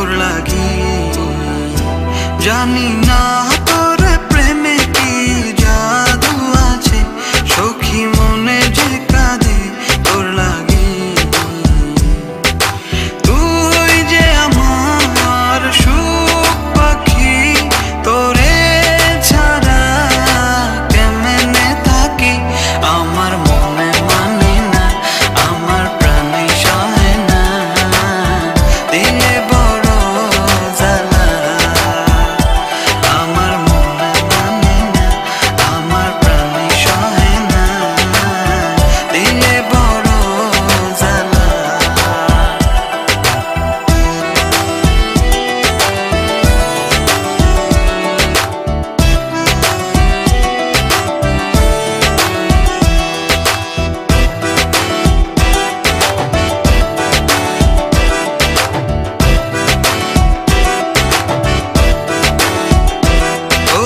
তোর লাগি জানি না তোর প্রেমে কি জাদু আছে সখী মনে যে কাঁদে তোর লাগি তুই যে আমার সুখ পাখি তোরে ছাড়া কেমনে থাকি আমার মনে মানে না আমার প্রাণে সহে না দিলে বড় জ্বালা আমার মনে মানে না আমার প্রাণে সহে না দিলে বড় জ্বালা ও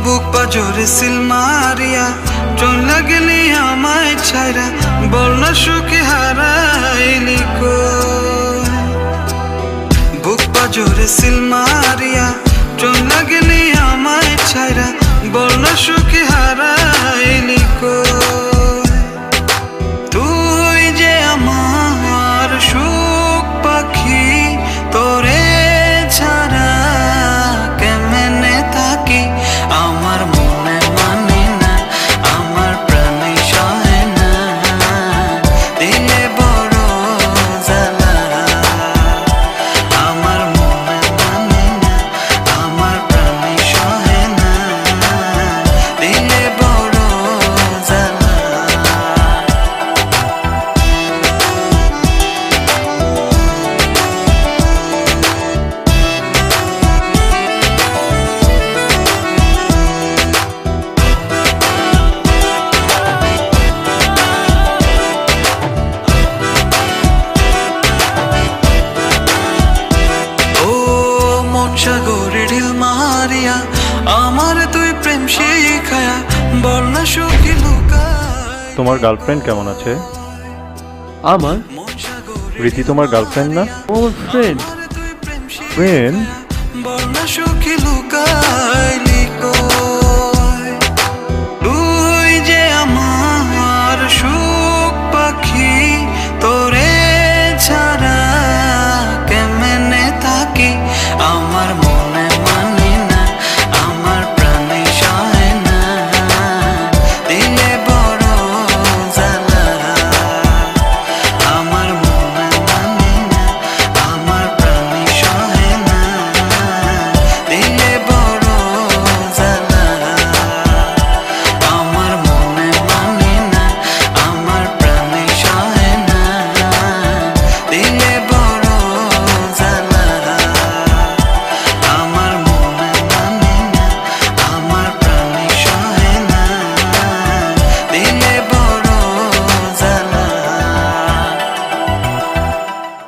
বুক পাজরে সিল মারিয়া চলে গেলি আমায় ছাইরা বল না সুখে হারাইলি কই বুক পাজরে সিল মারিয়া চলে গেলি আমায় ছাইরা বল না সুখে হারাইলি কই তুই যে আমার সুখ পাখি তোরে ছাড়া কেমনে থাকি আমার মনে মানে না আমার প্রাণে সহে না দিলে বড় জ্বালা আমার মনে মানে না আমার প্রাণে সহে না দিলে বড় জ্বালা ও মন সাগরে ঢিল মারিয়া আমার তুই প্রেম শিখায়া বল না সুখী লুকায় তোমার গার্লফ্রেন্ড কেমন আছে? আমার মন সাগরে রীতি তোমার গার্লফ্রেন্ড না? ওর ফ্রেন্ড। তুই প্রেম ফ্রেন্ড? বল না সুখী লুকাইলি কই